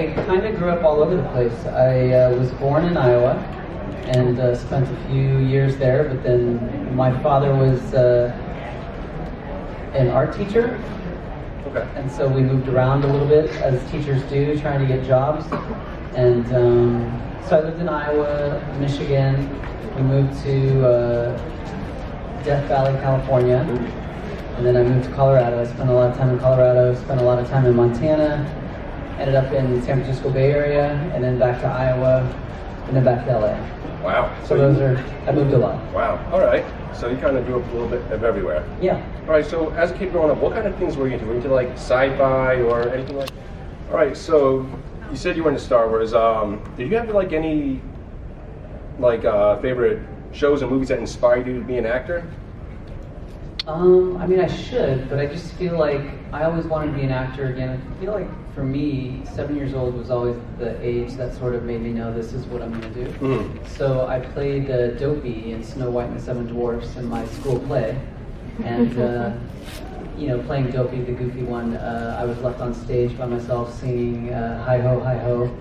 I kind of grew up all over the place. I was born in Iowa and spent a few years there, but then my father was an art teacher. Okay. And so we moved around a little bit, as teachers do, trying to get jobs. And so I lived in Iowa, Michigan. We moved to Death Valley, California. And then I moved to Colorado. I spent a lot of time in Colorado, spent a lot of time in Montana, ended up in the San Francisco Bay Area, and then back to Iowa, and then back to LA. Wow. So I moved a lot. Wow. All right. So you kind of grew up a little bit of everywhere. Yeah. All right. So as a kid growing up, what kind of things were you into? Were you into like sci-fi or anything like that? All right. So you said you were into Star Wars. Did you have like any favorite shows and movies that inspired you to be an actor? I mean, I should, but I just feel like I always wanted to be an actor again. I feel like for me, 7 years old was always the age that sort of made me know this is what I'm going to do. Mm-hmm. So I played Dopey in Snow White and the Seven Dwarfs in my school play. And, playing Dopey, the goofy one, I was left on stage by myself singing Hi Ho, Hi Ho,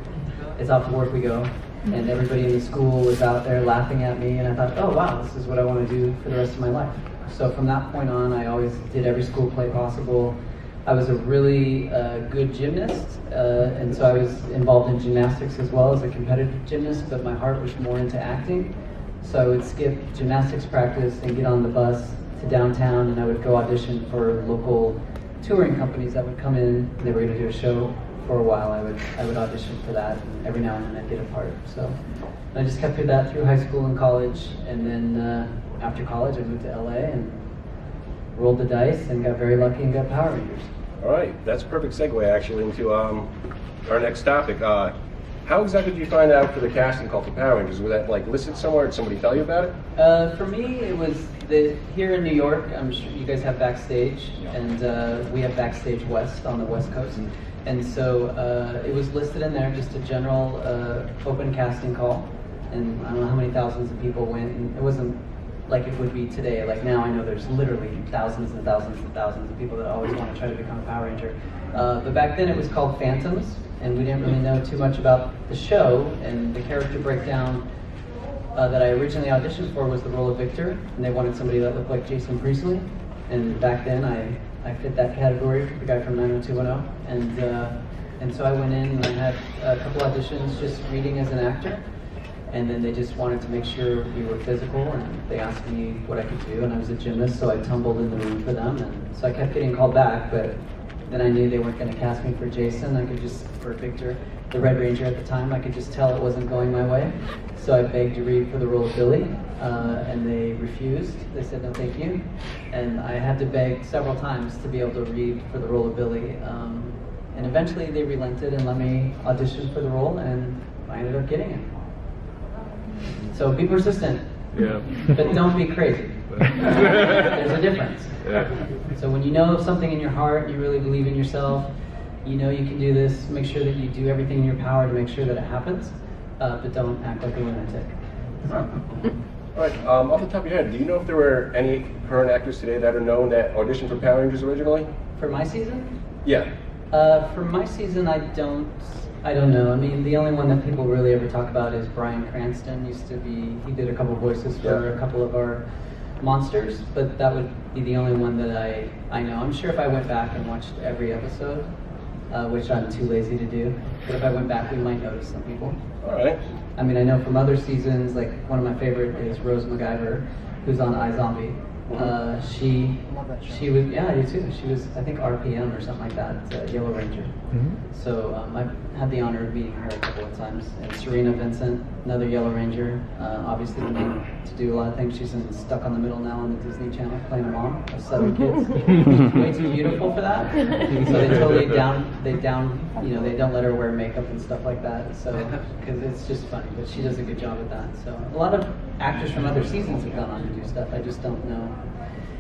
It's Off to Work We Go. And everybody in the school was out there laughing at me, and I thought, oh wow, this is what I want to do for the rest of my life. So from that point on, I always did every school play possible. I was a really good gymnast, and so I was involved in gymnastics as well as a competitive gymnast, but my heart was more into acting. So I would skip gymnastics practice and get on the bus to downtown, and I would go audition for local touring companies that would come in. They were going to do a show for a while. I would audition for that, and every now and then I'd get a part. So I just kept through that through high school and college, and then after college I moved to LA and rolled the dice and got very lucky and got Power Rangers. All right, that's a perfect segue actually into our next topic. How exactly did you find out for the casting call for Power Rangers? Was that like listed somewhere? Did somebody tell you about it? For me, it was here in New York. I'm sure you guys have Backstage, and we have Backstage West on the West Coast. And so it was listed in there, just a general open casting call. And I don't know how many thousands of people went, and it wasn't like it would be today. Like now I know there's literally thousands and thousands and thousands of people that always want to try to become a Power Ranger. But back then it was called Phantoms, and we didn't really know too much about the show, and the character breakdown that I originally auditioned for was the role of Victor, and they wanted somebody that looked like Jason Priestley. And back then I fit that category, the guy from 90210, and so I went in and I had a couple auditions just reading as an actor, and then they just wanted to make sure we were physical, and they asked me what I could do, and I was a gymnast, so I tumbled in the room for them, and so I kept getting called back, but then I knew they weren't going to cast me for Jason. I could just, for Victor, the Red Ranger at the time, I could just tell it wasn't going my way, so I begged to read for the role of Billy, and they refused. They said no thank you, and I had to beg several times to be able to read for the role of Billy, and eventually they relented and let me audition for the role, and I ended up getting it. So be persistent, but don't be crazy. There's a difference. Yeah. So when you know something in your heart, you really believe in yourself, you know you can do this, make sure that you do everything in your power to make sure that it happens, but don't act like a lunatic. All right, off the top of your head, do you know if there were any current actors today that are known that auditioned for Power Rangers originally? For my season? Yeah. For my season, I don't know. I mean, the only one that people really ever talk about is Bryan Cranston. He did a couple voices for a couple of our monsters, but that would be the only one that I know. I'm sure if I went back and watched every episode, which I'm too lazy to do, but if I went back, we might notice some people. All right. I mean, I know from other seasons, like one of my favorite is Rose Macgyver, who's on iZombie. She was, yeah, I do too. She was, I think, RPM or something like that, Yellow Ranger. Mm-hmm. So I've had the honor of meeting her a couple of times. And Serena Vincent, another Yellow Ranger, obviously known to do a lot of things. She's Stuck on the Middle now on the Disney Channel, playing a mom of 7 kids. Way too beautiful for that. So they totally they don't let her wear makeup and stuff like that. So, because it's just funny, but she does a good job at that. So a lot of actors from other seasons have gone on to do stuff. I just don't know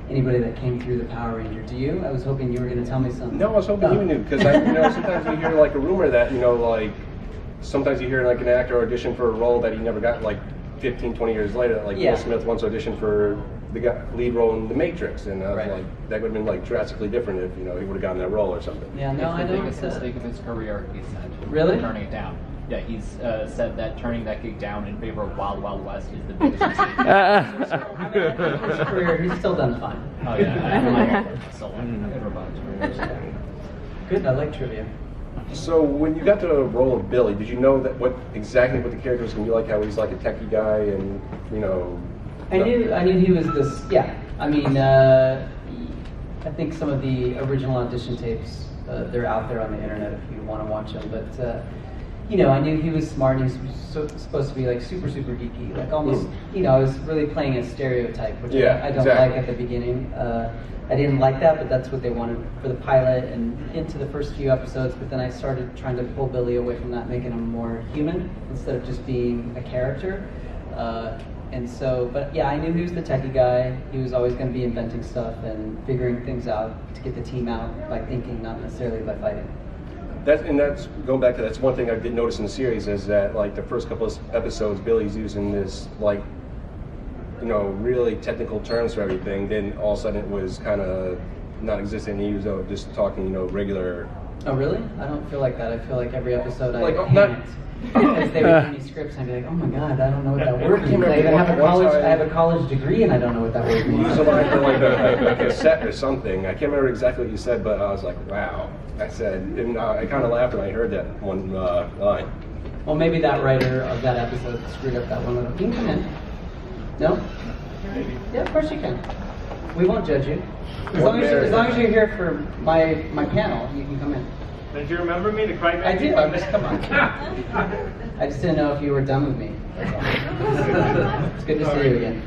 anybody that came through the Power Ranger. Do you? I was hoping you were going to tell me something. No, I was hoping you knew, because sometimes you hear like a rumor that, sometimes you hear like an actor audition for a role that he never got like 15, 20 years later, like Will Smith once auditioned for the lead role in The Matrix, and I was Right. like, that would have been like drastically different if he would have gotten that role or something. Yeah, no, I It's the know. biggest mistake of his career, he said. Really? Turning it down. Yeah, he's said that turning that gig down in favor of Wild Wild West is the biggest mistake. His career, he's still done fine. Oh yeah, so good rebuttal. Good, I like trivia. So when you got the role of Billy, did you know that exactly what the character was going to be like? How he's like a techie guy, and I knew he was this. Yeah, I mean, I think some of the original audition tapes they're out there on the internet if you want to watch them. But I knew he was smart. And he was supposed to be like super geeky, like almost. I was really playing a stereotype, which I don't like at the beginning. I didn't like that, but that's what they wanted for the pilot and into the first few episodes. But then I started trying to pull Billy away from that, making him more human instead of just being a character. But yeah, I knew he was the techie guy. He was always going to be inventing stuff and figuring things out to get the team out by thinking, not necessarily by fighting. That's going back to that's one thing I did notice in the series is that like the first couple of episodes, Billy's using this like really technical terms for everything. Then all of a sudden it was kind of non-existent. He was just talking regular. Oh really? I don't feel like that. I feel like every episode I not. Because they would give me scripts and I'd be like, oh my god, I don't know what that word means. I have a college degree and I don't know what that word means. Use a line for like a cassette or something. I can't remember exactly what you said, but I was like, wow. I said, and I kind of laughed when I heard that one line. Well, maybe that writer of that episode screwed up that one little. You can come in. No? Yeah, of course you can. We won't judge you. As long as you're here for my panel, you can come in. Did you remember me, the Crybaby? I do. I'm just come on. I just didn't know if you were done with me. That's all. It's good to see you again.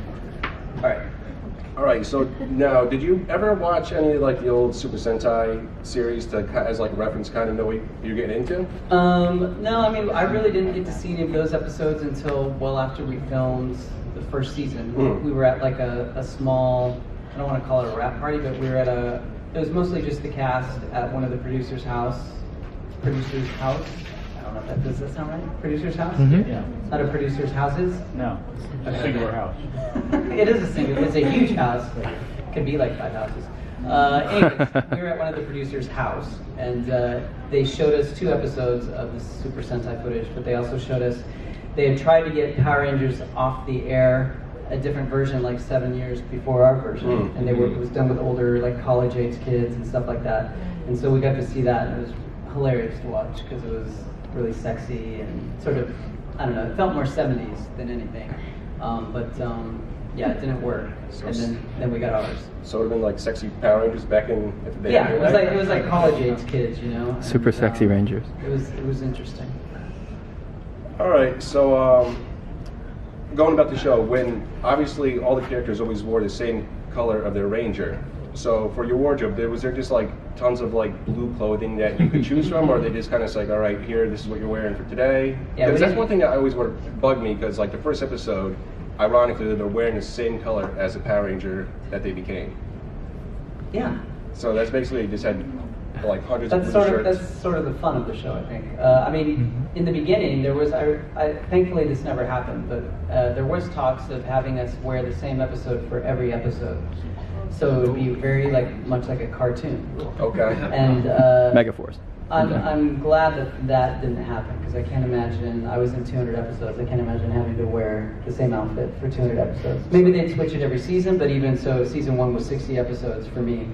All right. So now, did you ever watch any like the old Super Sentai series as like a reference, kind of know what you're getting into? No, I mean I really didn't get to see any of those episodes until well after we filmed the first season. We were at like a small, I don't want to call it a rap party, but we were at it was mostly just the cast at one of the producers' house. I don't know if does that sound right? Producer's house? Mm-hmm. Yeah. Not a producer's houses? No. Okay. Singular house. It is a single. It's a huge house. Could be like 5 houses. Anyways, we were at one of the producers' house, and they showed us 2 episodes of the Super Sentai footage, but they also showed us they had tried to get Power Rangers off the air, a different version like 7 years before our version, and it was done with older like college-age kids and stuff like that, and so we got to see that, and it was hilarious to watch because it was really sexy and sort of, I don't know, it felt more 70s than anything. Yeah, it didn't work. And then we got ours. So it would have been like sexy Power Rangers back in the day. Yeah, it was like college age kids, Super sexy Rangers. It was interesting. All right, so going about the show, when obviously all the characters always wore the same color of their Ranger. So for your wardrobe, was there just like tons of like blue clothing that you could choose from, or they just kind of like, all right, here, this is what you're wearing for today? Yeah, because that's one thing that I always would bug me, because like the first episode, ironically, they're wearing the same color as the Power Ranger that they became. Yeah. So that's basically just had like hundreds of blue shirts. That's sort of the fun of the show, I think. I mean, in the beginning, there was, thankfully this never happened, but there was talks of having us wear the same episode for every episode. So it would be very much like a cartoon. Okay. And Megaforce. I'm glad that didn't happen, because I can't imagine, I was in 200 episodes, I can't imagine having to wear the same outfit for 200 episodes. Maybe they'd switch it every season, but even so, season 1 was 60 episodes for me,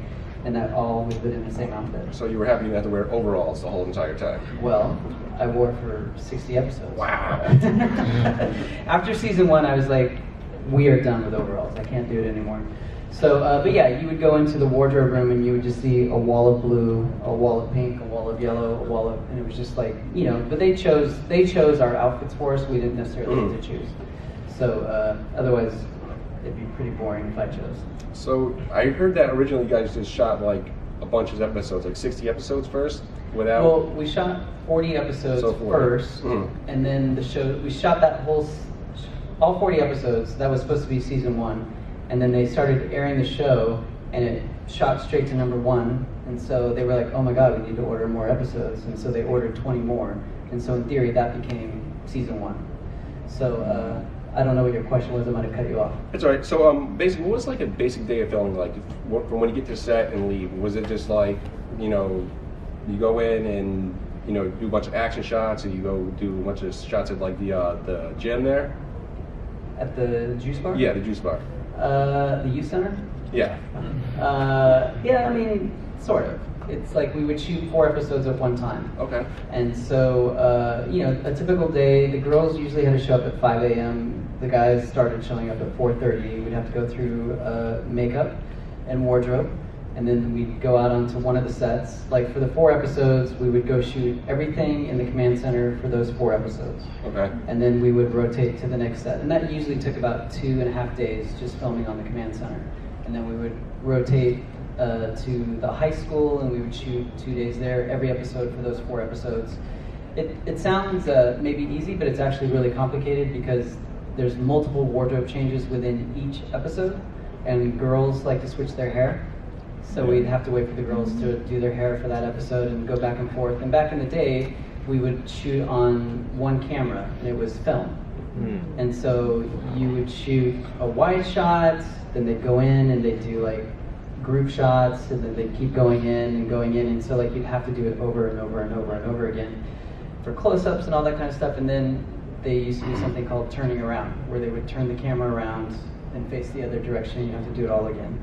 and that all was within the same outfit. So you were happy you didn't have to wear overalls the whole entire time? Well, I wore it for 60 episodes. Wow. After season 1, I was like, we are done with overalls, I can't do it anymore. So, but yeah, you would go into the wardrobe room and you would just see a wall of blue, a wall of pink, a wall of yellow, and it was just like, but they chose our outfits for us, we didn't necessarily get to choose. So, otherwise, it'd be pretty boring if I chose. So, I heard that originally you guys just shot like a bunch of episodes, like 60 episodes first, without... Well, we shot 40 episodes first, and then we shot that all 40 episodes, that was supposed to be season 1. And then they started airing the show, and it shot straight to number 1. And so they were like, oh my god, we need to order more episodes. And so they ordered 20 more. And so in theory, that became season 1. So I don't know what your question was. I might have cut you off. It's all right. So, basically, what was like a basic day of filming like from when you get to set and leave? Was it just like, you go in and do a bunch of action shots, and you go do a bunch of shots at like the gym there? At the juice bar? Yeah, the juice bar. The youth center? Yeah. Yeah, I mean, sort of. It's like we would shoot 4 episodes at one time. Okay. And so, a typical day, the girls usually had to show up at 5 a.m. The guys started showing up at 4:30. We'd have to go through makeup and wardrobe, and then we'd go out onto one of the sets. Like for the 4 episodes, we would go shoot everything in the command center for those 4 episodes. Okay. And then we would rotate to the next set. And that usually took about 2.5 days just filming on the command center. And then we would rotate to the high school, and we would shoot 2 days there, every episode for those 4 episodes. It sounds maybe easy, but it's actually really complicated because there's multiple wardrobe changes within each episode, and girls like to switch their hair. So we'd have to wait for the girls to do their hair for that episode and go back and forth. And back in the day, we would shoot on one camera, and it was film. And so you would shoot a wide shot, then they'd go in and they'd do like group shots, and then they'd keep going in, and so like you'd have to do it over and over and over and over again for close-ups and all that kind of stuff. And then they used to do something called turning around, where they would turn the camera around and face the other direction, and you have to do it all again.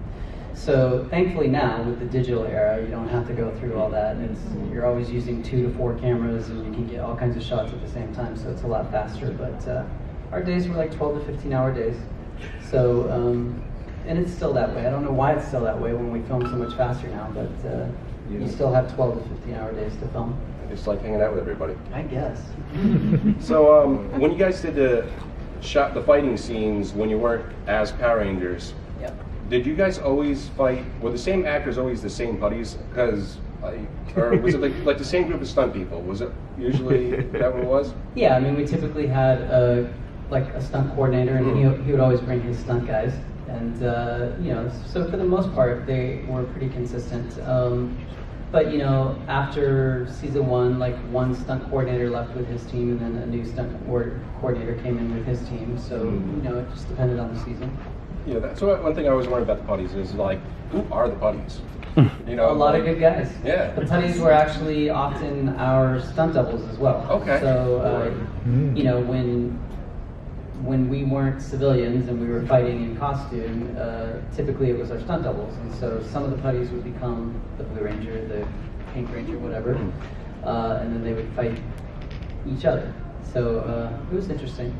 So thankfully now, with the digital era, you don't have to go through all that. You're always using 2 to 4 cameras, and you can get all kinds of shots at the same time, so it's a lot faster. But our days were like 12 to 15-hour days. So, and it's still that way. I don't know why it's still that way when we film so much faster now, but you still have 12 to 15-hour days to film. Just like hanging out with everybody. I guess. So, when you guys did the fighting scenes when you weren't as Power Rangers, Yep. did you guys always fight? Were the same actors always the same buddies? Because, or was it like the same group of stunt people? Was it usually that what it was? Yeah, I mean, we typically had a stunt coordinator, and he would always bring his stunt guys. And, so for the most part, they were pretty consistent. But, after season 1, like one stunt coordinator left with his team, and then a new stunt coordinator came in with his team. So, it just depended on the season. Yeah, that's one thing I always wondered about the putties is like, who are the putties? A lot of good guys. Yeah. The putties were actually often our stunt doubles as well. Okay. So, when we weren't civilians and we were fighting in costume, typically it was our stunt doubles. And so some of the putties would become the Blue Ranger, the Pink Ranger, whatever, and then they would fight each other. So it was interesting.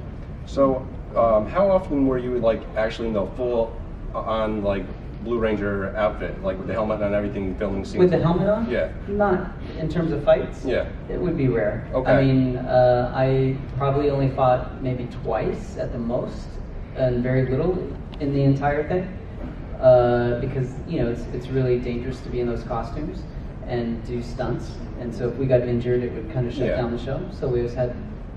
So, how often were you like actually in the full on like Blue Ranger outfit, like with the helmet and everything, filming scenes? With the helmet on? Yeah. Not in terms of fights? Yeah. It would be rare. Okay. I mean, I probably only fought maybe twice at the most, and very little in the entire thing, because, it's really dangerous to be in those costumes and do stunts. And so if we got injured, it would kind of shut down the show. So we always had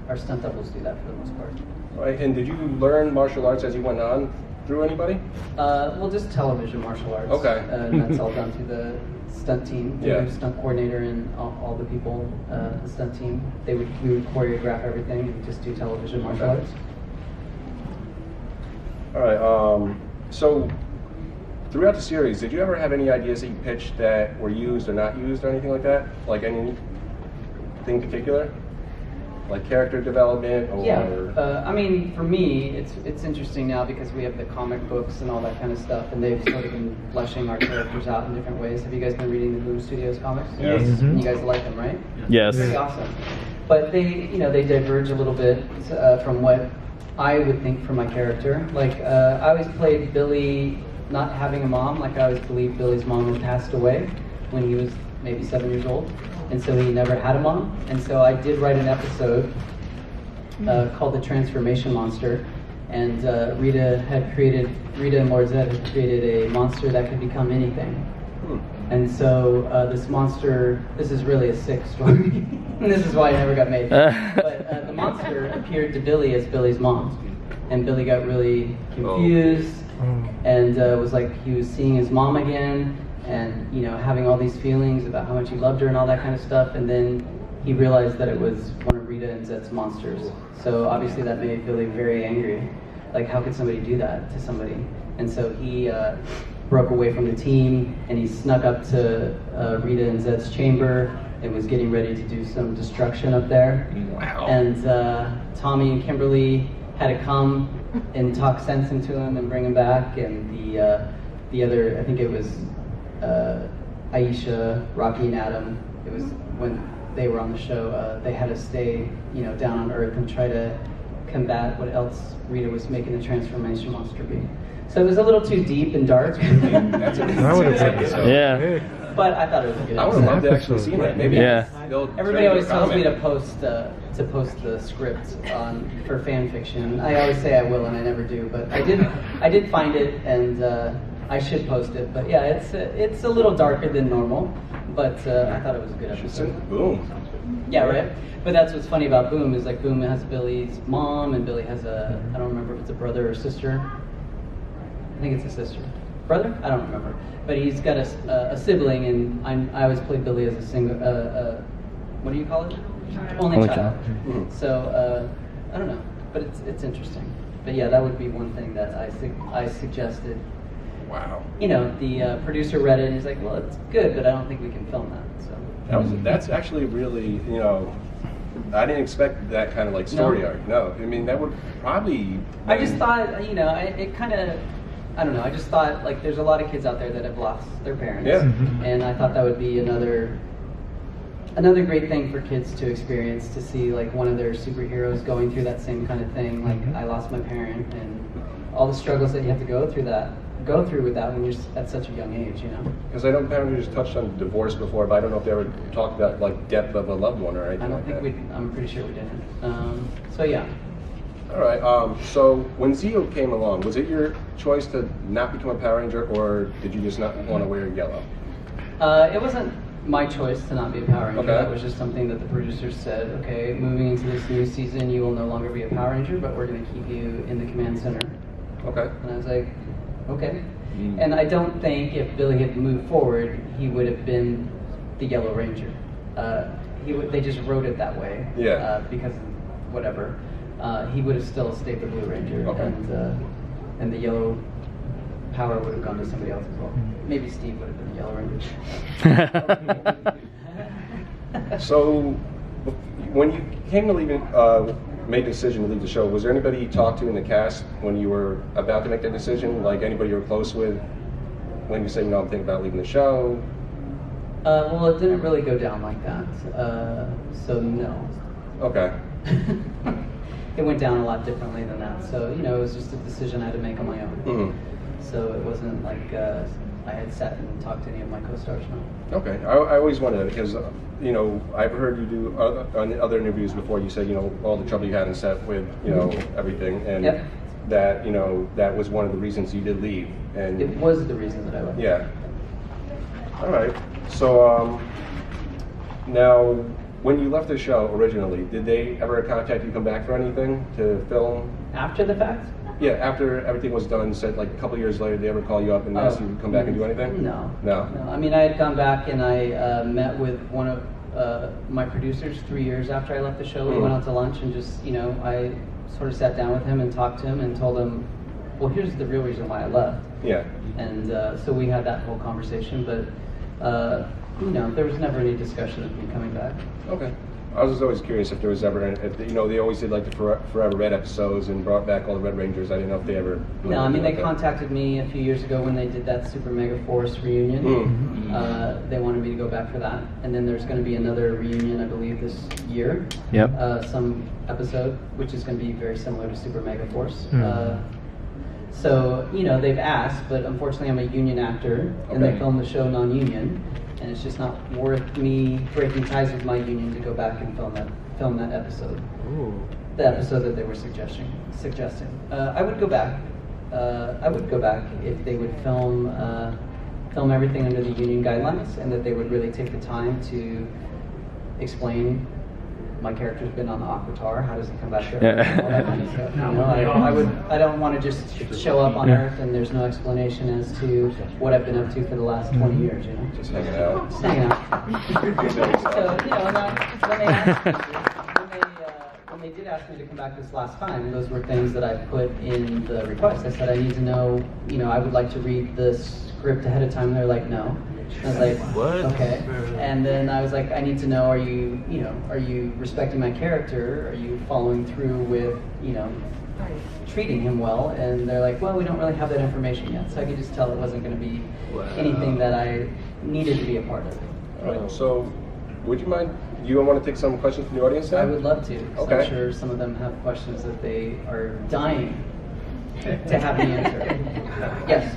our stunt doubles do that for the most part. Right. And did you learn martial arts as you went on through anybody? Well, just television martial arts. Okay. And that's all done through the stunt team. Yeah. The stunt coordinator and all the people, the stunt team. We would choreograph everything and just do television martial arts. All right. So, throughout the series, did you ever have any ideas that you pitched that were used or not used or anything like that? Like anything in particular? Like character development or... Yeah, I mean, for me, it's interesting now because we have the comic books and all that kind of stuff, and they've sort of been fleshing our characters out in different ways. Have you guys been reading the Boom Studios comics? Yes. You guys like them, right? Yes. Pretty awesome. But they diverge a little bit from what I would think for my character. Like, I always played Billy not having a mom. Like, I always believed Billy's mom had passed away when he was maybe 7 years old. And so he never had a mom. And so I did write an episode called The Transformation Monster. And Rita Morzet had created a monster that could become anything. And so this monster, this is really a sick story. And this is why it never got made. But the monster appeared to Billy as Billy's mom. And Billy got really confused and was like, he was seeing his mom again. And having all these feelings about how much he loved her and all that kind of stuff, and then he realized that it was one of Rita and Zet's monsters. So obviously that made Billy very angry. Like, how could somebody do that to somebody? And so he broke away from the team, and he snuck up to Rita and Zet's chamber and was getting ready to do some destruction up there. Wow. And Tommy and Kimberly had to come and talk sense into him and bring him back. And the other, I think it was Aisha, Rocky, and Adam. It was when they were on the show. They had to stay, down on Earth and try to combat what else Rita was making the transformation monster be. So it was a little too deep and dark. That's an episode. Yeah. But I thought it was a good I would have episode. loved to actually see that. Maybe Yeah. Everybody always tells me to post the script for fan fiction. I always say I will, and I never do. But I did find it, and I should post it. But yeah, it's a little darker than normal. But I thought it was a good episode. Boom. Yeah, right. But that's what's funny about Boom is like Boom has Billy's mom, and Billy has I don't remember if it's a brother or sister. I think it's a sister. Brother? I don't remember. But he's got a sibling, and I always play Billy as a single. What do you call it? Only child. Mhm. So I don't know, but it's interesting. But yeah, that would be one thing that I suggested. Wow. The producer read it and he's like, "Well, it's good, but I don't think we can film that." So That's actually really, I didn't expect that kind of like story No. arc. No, I mean that would probably. I just thought, it kind of. I don't know. I just thought like there's a lot of kids out there that have lost their parents, Yeah. and I thought that would be another great thing for kids to experience, to see like one of their superheroes going through that same kind of thing. Like I lost my parent, and all the struggles that you have to go through with that when you're at such a young age, Because I know Power Rangers touched on divorce before, but I don't know if they ever talked about like death of a loved one or anything. I don't like think that. I'm pretty sure we didn't. So yeah. All right. So when Zeo came along, was it your choice to not become a Power Ranger, or did you just not want to wear yellow? It wasn't my choice to not be a Power Ranger. Okay. That was just something that the producers said, okay, moving into this new season, you will no longer be a Power Ranger, but we're going to keep you in the command center. Okay. And I was like, okay. And I don't think if Billy had moved forward, he would have been the Yellow Ranger. They just wrote it that way. Yeah. Because of whatever. He would have still stayed the Blue Ranger. Okay. And the Yellow power would have gone to somebody else as well. Maybe Steve would have been the Yellow Ranger. So when you came to leave, made the decision to leave the show, was there anybody you talked to in the cast when you were about to make that decision? Like anybody you were close with when you said, I'm thinking about leaving the show? Well, it didn't really go down like that. So no. Okay. It went down a lot differently than that. So, it was just a decision I had to make on my own. Mm-hmm. So it wasn't like I had sat and talked to any of my co-stars. No. Okay. I always wondered because, I've heard you do on other interviews before, you said, all the trouble you had in set with, everything. And Yep. that, that was one of the reasons you did leave. And It was the reason that I left. yeah. All right. So now, when you left the show originally, did they ever contact you to come back for anything to film? After the fact? Yeah, after everything was done, said like a couple years later, did they ever call you up and ask you to come back and do anything? No. No. I mean, I had gone back and I met with one of my producers 3 years after I left the show. We went out to lunch and just, I sort of sat down with him and talked to him and told him, well, here's the real reason why I left. Yeah. And so we had that whole conversation, but there was never any discussion of me coming back. Okay. I was just always curious if there was ever, they always did like the Forever Red episodes and brought back all the Red Rangers. I didn't know if they ever. No, I mean, they contacted me a few years ago when they did that Super Megaforce reunion. They wanted me to go back for that. And then there's going to be another reunion, I believe, this year. Yep. Some episode, which is going to be very similar to Super Megaforce. So, they've asked, but unfortunately I'm a union actor, and they filmed the show non-union. And it's just not worth me breaking ties with my union to go back and film that episode. Ooh. The episode that they were suggesting. I would go back. If they would film everything under the union guidelines, and that they would really take the time to explain. My character's been on the Aquatar. How does he come back there? All that kind of stuff. I don't want to just show up on Earth and there's no explanation as to what I've been up to for the last 20 years. Just hanging out. Just hanging out. So when they asked, when they did ask me to come back this last time, those were things that I put in the request. I said I need to know, I would like to read the script ahead of time. And they're like, no. And I was like, What? okay. And then I was like, I need to know, are you respecting my character? Are you following through with, treating him well? And they're like, well, we don't really have that information yet. So I could just tell it wasn't going to be anything that I needed to be a part of. All right, so would you mind, you want to take some questions from the audience now? I would love to. 'Cause Okay. I'm sure some of them have questions that they are dying to have me answer. Yes.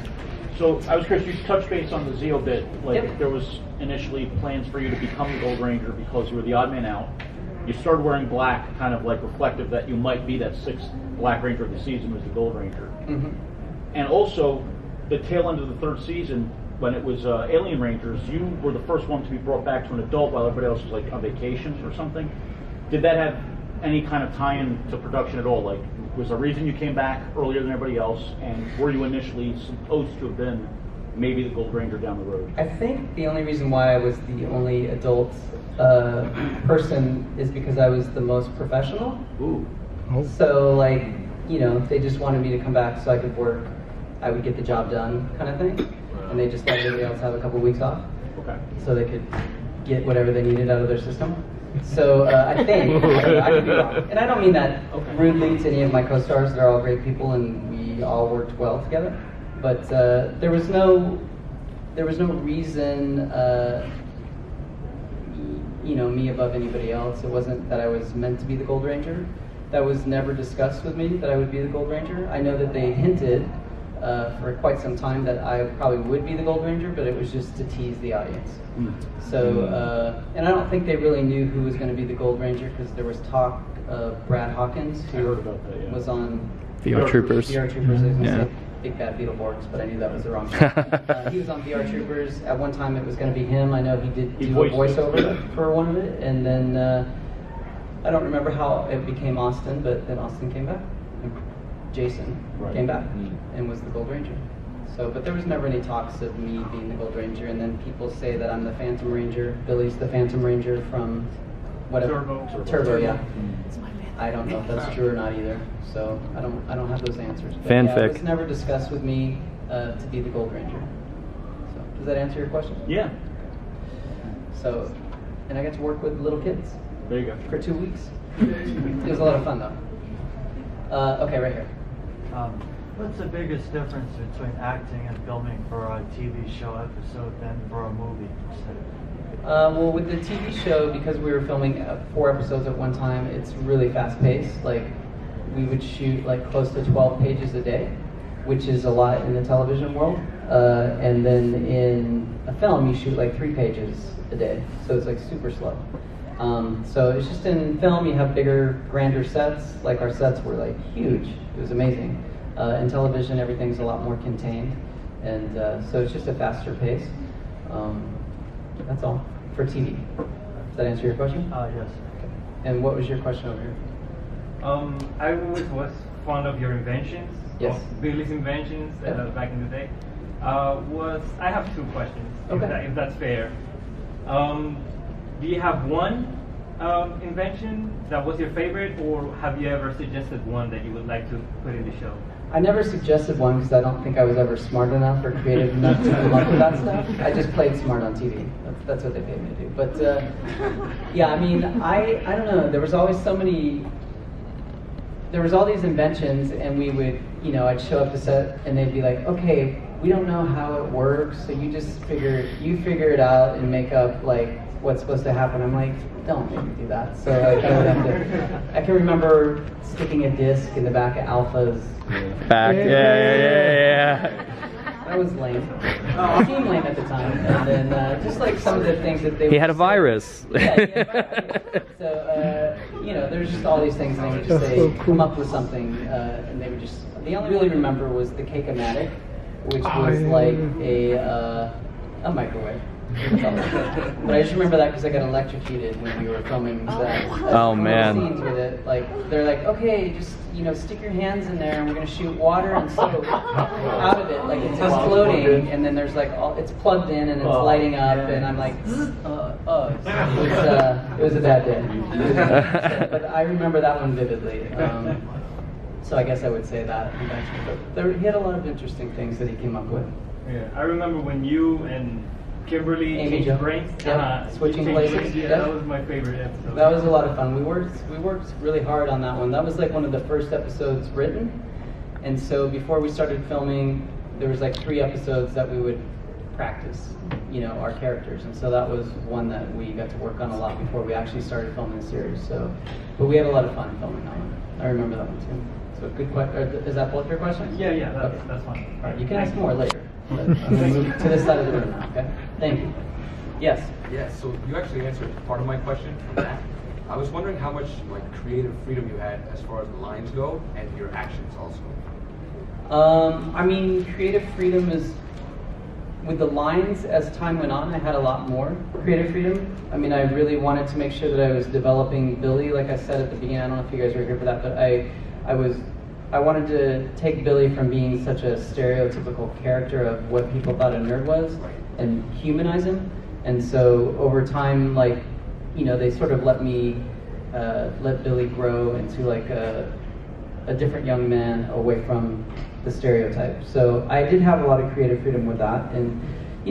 So I was curious, you touched base on the Zeo bit. Like Yep. there was initially plans for you to become the Gold Ranger because you were the odd man out. You started wearing black, kind of like reflective that you might be that sixth Black Ranger of the season was the Gold Ranger. Mm-hmm. And also, the tail end of the third season, when it was Alien Rangers, you were the first one to be brought back to an adult while everybody else was like on vacation or something. Did that have any kind of tie-in to production at all? Like, was there a reason you came back earlier than everybody else? And were you initially supposed to have been maybe the Gold Ranger down the road? I think the only reason why I was the only adult person is because I was the most professional. Ooh. So, like, if they just wanted me to come back so I could work, I would get the job done, kind of thing. And they just let everybody else have a couple weeks off, Okay. so they could get whatever they needed out of their system. So I think I could be wrong, and I don't mean that rudely to any of my co-stars. They're all great people, and we all worked well together. But there was no reason, me above anybody else. It wasn't that I was meant to be the Gold Ranger. That was never discussed with me that I would be the Gold Ranger. I know that they hinted for quite some time that I probably would be the Gold Ranger, but it was just to tease the audience. So, and I don't think they really knew who was going to be the Gold Ranger because there was talk of Brad Hawkins, I who heard about that, yeah. was on VR Troopers. VR Troopers. I was going to Yeah. say Big Bad Beetleborgs, but I knew that was the wrong one. He was on VR Troopers. At one time, it was going to be him. I know he did He do a voiced it. voiceover for one of it, and then I don't remember how it became Austin, but then Austin came back. And Jason came back and was the Gold Ranger. So, but there was never any talks of me being the Gold Ranger, and then people say that I'm the Phantom Ranger. Billy's the Phantom Ranger from whatever. Turbo, yeah. I don't know if that's true or not either. So I don't have those answers. But yeah, Fanfic. it was never discussed with me to be the Gold Ranger. So does that answer your question? Yeah. So, and I got to work with little kids There you go. for 2 weeks. It was a lot of fun though. Okay, right here. What's the biggest difference between acting and filming for a TV show episode than for a movie instead? Well, with the TV show, because we were filming 4 episodes at one time, it's really fast paced. Like, we would shoot like close to 12 pages a day, which is a lot in the television world. And then in a film, you shoot like 3 pages a day, so it's like super slow. So it's just in film, you have bigger, grander sets. Like our sets were like huge. It was amazing. In television, everything's a lot more contained, and so it's just a faster pace. That's all for TV. Does that answer your question? Yes. And what was your question over here? I always was fond of your inventions, Yes. of Billy's inventions Yeah. back in the day. I have 2 questions, Okay. if that's fair. Do you have one invention that was your favorite, or have you ever suggested one that you would like to put in the show? I never suggested one because I don't think I was ever smart enough or creative enough to come up with that stuff. I just played smart on TV. That's what they paid me to do. But yeah, I mean, I don't know. There was always all these inventions, and we would, I'd show up to set, and they'd be like, okay, we don't know how it works, so you just figure it out and make up like what's supposed to happen. I'm like, don't make me do that. So I can remember sticking a disc in the back of Alpha's Back. Yeah. That was lame. It seemed lame at the time. And then just like some of the things that they He would had a say- virus. Yeah, he had a virus. So, there's just all these things, and they would just say, come up with something, and they would just, the only really remember was the Cake-O-Matic, which was like a microwave. But I just remember that because I got electrocuted when we were filming that. Oh, man. Scenes with it, like they're like, okay, just stick your hands in there, and we're gonna shoot water and soap out of it, like it's exploding, and then there's like it's plugged in and it's lighting up, and I'm like, it was a bad day. But I remember that one vividly. So I guess I would say that invention. But he had a lot of interesting things that he came up with. Yeah, I remember when you and Kimberly Amy changed Jo. brains. Yep. Switching changed places. brains. Yeah, Yep. that was my favorite episode. That was a lot of fun. We worked really hard on that one. That was like one of the first episodes written. And so before we started filming, there was like 3 episodes that we would practice, our characters. And so that was one that we got to work on a lot before we actually started filming the series. So, but we had a lot of fun filming that one. I remember that one too. So good question. Is that both your questions? Yeah, Okay. that's fine. All right, you can ask more later. But I'm going to move to this side of the room now, okay? Thank you. Yes? Yeah, so you actually answered part of my question from that. I was wondering how much creative freedom you had as far as the lines go and your actions also. I mean, creative freedom is, with the lines, as time went on, I had a lot more creative freedom. I mean, I really wanted to make sure that I was developing Billy, like I said at the beginning. I don't know if you guys were here for that, but I wanted to take Billy from being such a stereotypical character of what people thought a nerd was and humanize him. And so over time, they sort of let Billy grow into like a different young man away from the stereotype. So I did have a lot of creative freedom with that. And,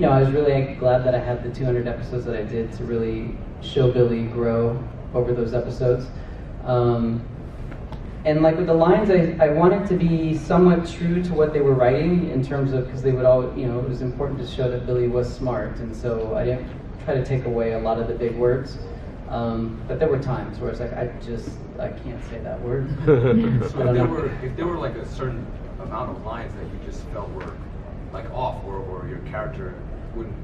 I was really glad that I had the 200 episodes that I did to really show Billy grow over those episodes. And like with the lines, I wanted to be somewhat true to what they were writing in terms of, because they would all, it was important to show that Billy was smart, and so I didn't try to take away a lot of the big words. But there were times where it's like, I can't say that word. So if there were like a certain amount of lines that you just felt were like off, or your character wouldn't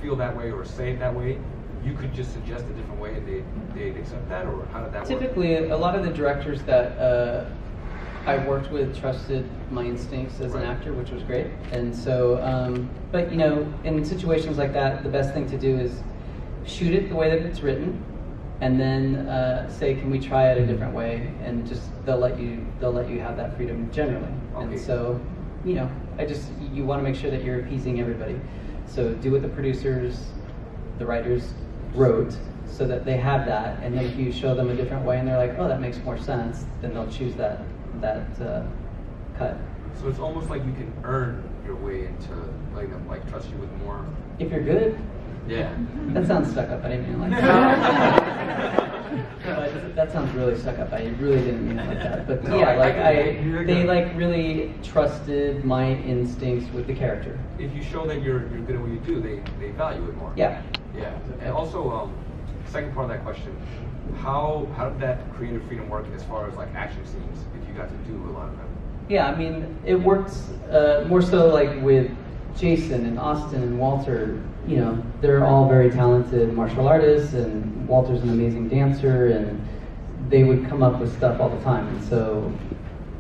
feel that way or say it that way, you could just suggest a different way and they'd accept that, or how did that work? Typically, a lot of the directors that I worked with trusted my instincts as an actor, which was great. And so, but in situations like that, the best thing to do is shoot it the way that it's written, and then say, can we try it a different way? And just they'll let you have that freedom generally. Okay. And so, you want to make sure that you're appeasing everybody. So do what the producers, the writers wrote, so that they have that, and then if you show them a different way and they're like, oh, that makes more sense, then they'll choose that cut. So it's almost like you can earn your way into letting them trust you with more. If you're good. Yeah. That sounds stuck up. I didn't mean it like that. But that sounds really stuck up. I really didn't mean it like that. But No, yeah, they really trusted my instincts with the character. If you show that you're good at what you do, they value it more. Yeah. Yeah. And also, second part of that question, how did that creative freedom work as far as action scenes, if you got to do a lot of them? Yeah, I mean, it works more so with Jason and Austin and Walter. They're all very talented martial artists, and Walter's an amazing dancer, and they would come up with stuff all the time. And so,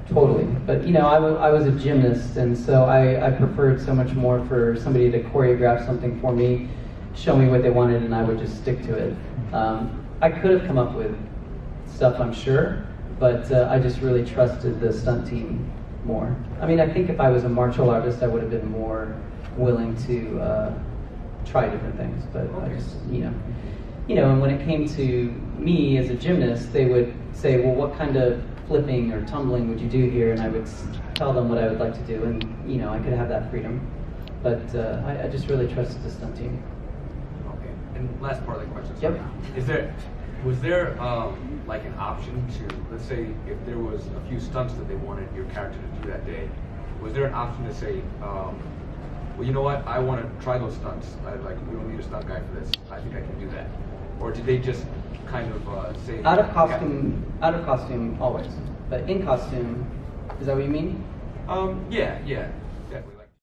totally. But I was a gymnast, and so I preferred so much more for somebody to choreograph something for me, show me what they wanted, and I would just stick to it. I could have come up with stuff, I'm sure, but I just really trusted the stunt team more. I mean, I think if I was a martial artist, I would have been more willing to try different things, but I just, and when it came to me as a gymnast, they would say, well, what kind of flipping or tumbling would you do here? And I would tell them what I would like to do, and, I could have that freedom. But I just really trusted the stunt team. Okay. And last part of the question, sorry. Yep. Was there an option to, let's say, if there was a few stunts that they wanted your character to do that day, was there an option to say, well, you know what, I want to try those stunts. We don't need a stunt guy for this. I think I can do that. Or did they just kind of say... Out of costume always. But in costume, is that what you mean? Yeah.